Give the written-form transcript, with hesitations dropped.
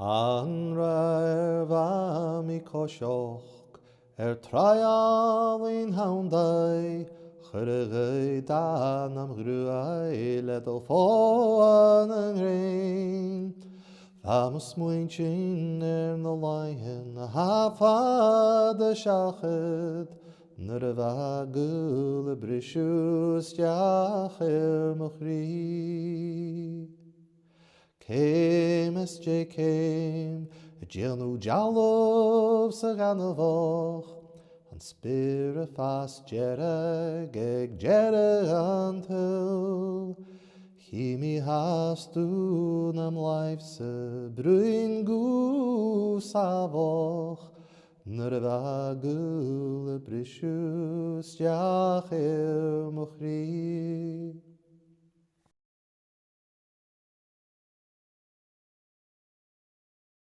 Anrva mi koshoch trayalin houndai Chyrgei danam gruai ledel foan rein Vamos muinchin no lion hafa de shachet Nerva gul brishus yacher mochri Came as J came, Jilnu Jalov Saganavoch, and spirit fast Jere geg Jere until he me has to nam life's bruin goose avoch, Nerva gul brishus Yacher Mochri.